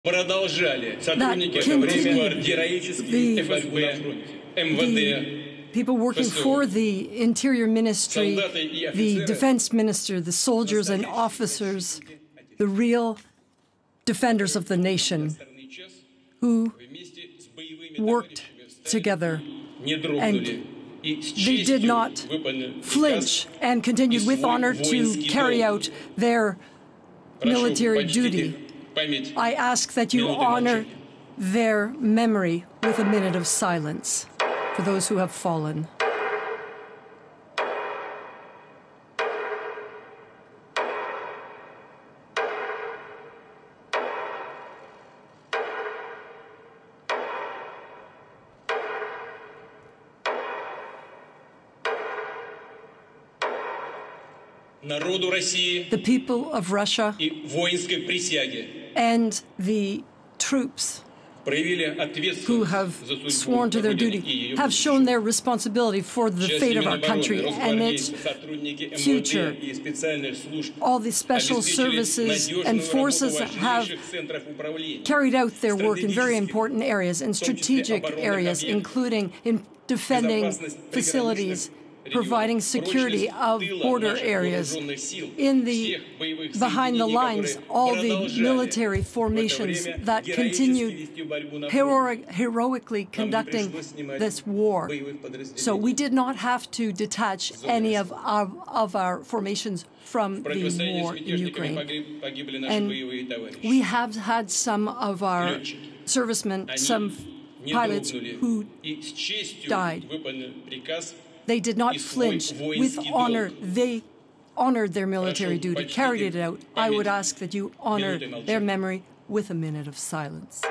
People working for the Interior Ministry, the Defense Minister, the soldiers and officers, the real defenders of the nation, who worked together, and they did not flinch and continued with honor to carry out their military duty. I ask that you honor their memory with a minute of silence for those who have fallen. The people of Russia and the troops who have sworn to their duty have shown their responsibility for the fate of our country and its future. All the special services and forces have carried out their work in very important areas, in strategic areas, including in defending facilities, providing security of border areas. Behind the lines, all the military formations that continued heroically conducting this war. So we did not have to detach any of our formations from the war in Ukraine. And we have had some of our servicemen, some pilots who died. They did not flinch. With honor, they honored their military duty, carried it out. I would ask that you honor their memory with a minute of silence.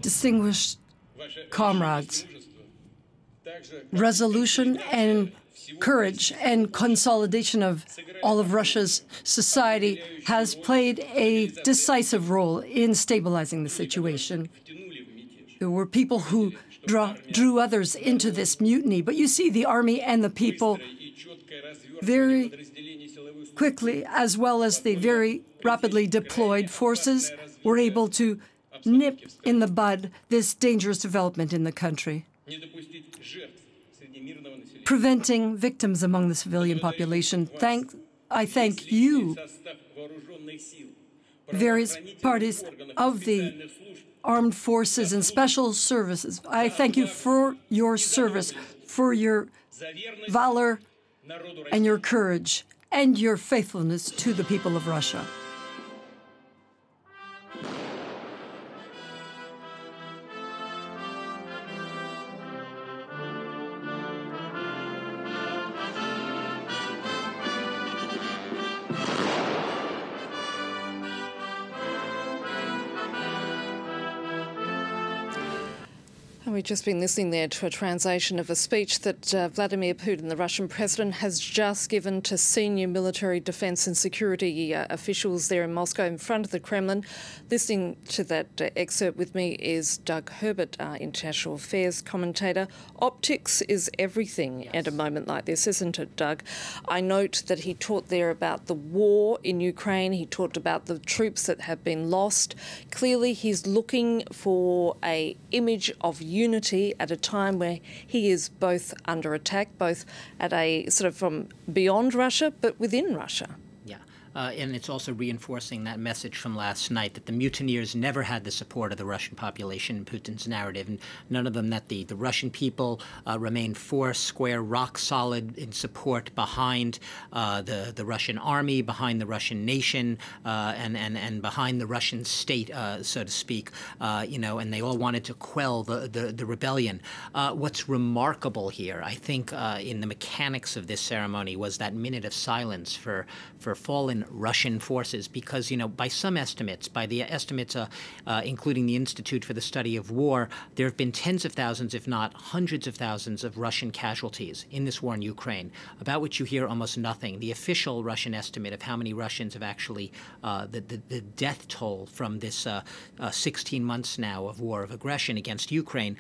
Distinguished comrades, resolution and courage and consolidation of all of Russia's society has played a decisive role in stabilizing the situation. There were people who drew others into this mutiny, but you see the army and the people very quickly, as well as the very rapidly deployed forces, were able to nip in the bud this dangerous development in the country, preventing victims among the civilian population. I thank you, various parties of the armed forces and special services. I thank you for your service, for your valor and your courage and your faithfulness to the people of Russia. We've just been listening there to a translation of a speech that Vladimir Putin, the Russian president, has just given to senior military defence and security officials there in Moscow in front of the Kremlin. Listening to that excerpt with me is Doug Herbert, international affairs commentator. Optics is everything at a moment like this, isn't it, Doug? I note that he talked there about the war in Ukraine. He talked about the troops that have been lost. Clearly, he's looking for an image of unity at a time where he is both under attack, both at a sort of from beyond Russia, but within Russia. Yeah. and it's also reinforcing that message from last night that the mutineers never had the support of the Russian population in Putin's narrative, and none of them that the Russian people remain four square, rock solid in support behind the Russian army, behind the Russian nation, and behind the Russian state, so to speak, and they all wanted to quell the rebellion. What's remarkable here, I think, in the mechanics of this ceremony was that minute of silence for fallen Russian forces, because, by some estimates, by the estimates including the Institute for the Study of War, there have been tens of thousands, if not hundreds of thousands, of Russian casualties in this war in Ukraine, about which you hear almost nothing. The official Russian estimate of how many Russians have actually, the death toll from this 16 months now of war of aggression against Ukraine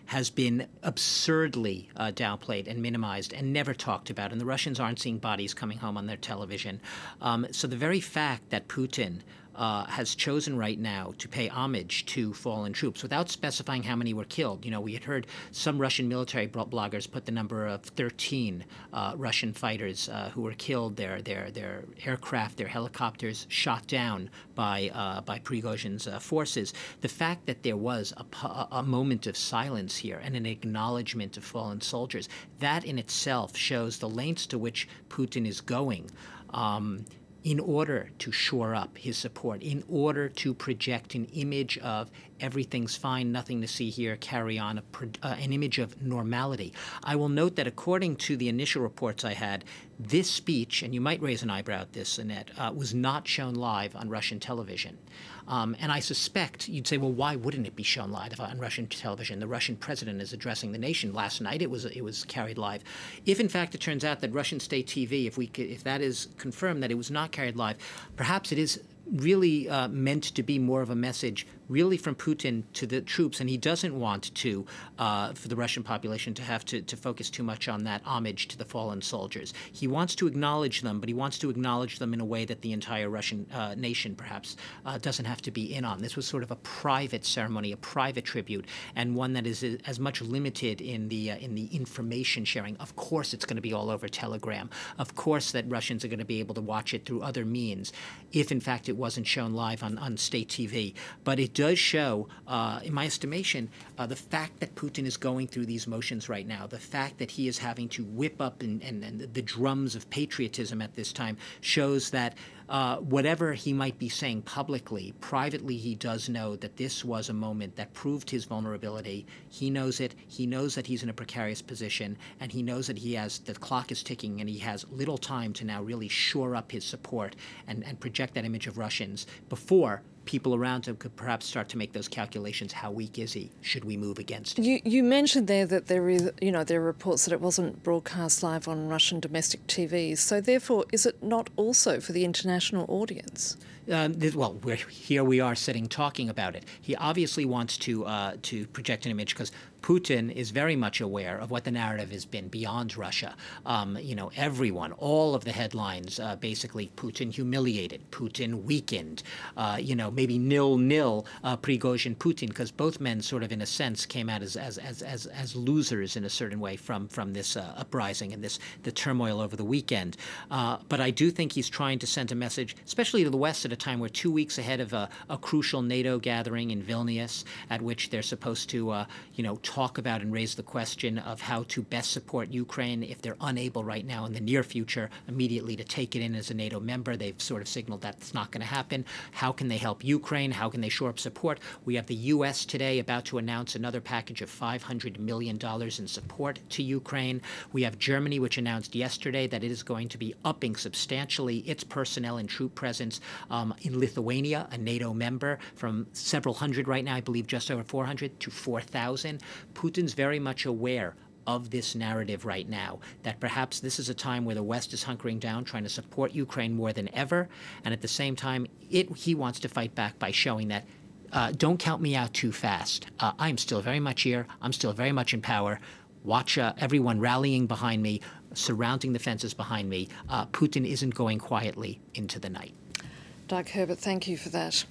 has been absurdly downplayed and minimized and never talked about. And the Russians aren't seeing bodies coming home on their television. So the very fact that Putin has chosen right now to pay homage to fallen troops without specifying how many were killed. We had heard some Russian military bloggers put the number of 13 Russian fighters who were killed, their aircraft, their helicopters shot down by Prigozhin's forces. The fact that there was a moment of silence here and an acknowledgement of fallen soldiers, that in itself shows the lengths to which Putin is going in order to shore up his support, in order to project an image of everything's fine, nothing to see here, carry on, an image of normality. I will note that according to the initial reports I had, this speech, and you might raise an eyebrow at this, Annette, was not shown live on Russian television. And I suspect you'd say, well, why wouldn't it be shown live on Russian television? The Russian president is addressing the nation. Last night it was carried live. If in fact it turns out that Russian state TV, if that is confirmed that it was not carried live, perhaps it is really meant to be more of a message really from Putin to the troops, and he doesn't want to, for the Russian population to have to focus too much on that homage to the fallen soldiers. He wants to acknowledge them, but he wants to acknowledge them in a way that the entire Russian nation perhaps doesn't have to be in on. This was sort of a private ceremony, a private tribute, and one that is as much limited in the information sharing. Of course it's going to be all over Telegram. Of course that Russians are going to be able to watch it through other means, if in fact it wasn't shown live on state TV. But it does show, in my estimation, the fact that Putin is going through these motions right now, the fact that he is having to whip up and the drums of patriotism at this time shows that whatever he might be saying publicly, privately he does know that this was a moment that proved his vulnerability. He knows it. He knows that he's in a precarious position, and he knows that the clock is ticking and he has little time to now really shore up his support and project that image of Russians before people around him could perhaps start to make those calculations. How weak is he? Should we move against him? You mentioned there that there are reports that it wasn't broadcast live on Russian domestic TVs. So therefore, is it not also for the international audience? Well, here we are sitting talking about it. He obviously wants to project an image because Putin is very much aware of what the narrative has been beyond Russia. Everyone, all of the headlines, basically Putin humiliated, Putin weakened, maybe 0-0 Prigozhin Putin, because both men sort of in a sense came out as losers in a certain way from this uprising and the turmoil over the weekend. But I do think he's trying to send a message, especially to the West at a time we're 2 weeks ahead of a crucial NATO gathering in Vilnius, at which they're supposed to, talk about and raise the question of how to best support Ukraine if they're unable right now in the near future immediately to take it in as a NATO member. They've sort of signaled that's not going to happen. How can they help Ukraine? How can they shore up support? We have the U.S. today about to announce another package of $500 million in support to Ukraine. We have Germany, which announced yesterday that it is going to be upping substantially its personnel and troop presence in Lithuania, a NATO member, from several hundred right now, I believe just over 400 to 4,000. Putin's very much aware of this narrative right now, that perhaps this is a time where the West is hunkering down, trying to support Ukraine more than ever, and at the same time, he wants to fight back by showing that don't count me out too fast. I'm still very much here. I'm still very much in power. Watch everyone rallying behind me, surrounding the fences behind me. Putin isn't going quietly into the night. Doug Herbert, thank you for that.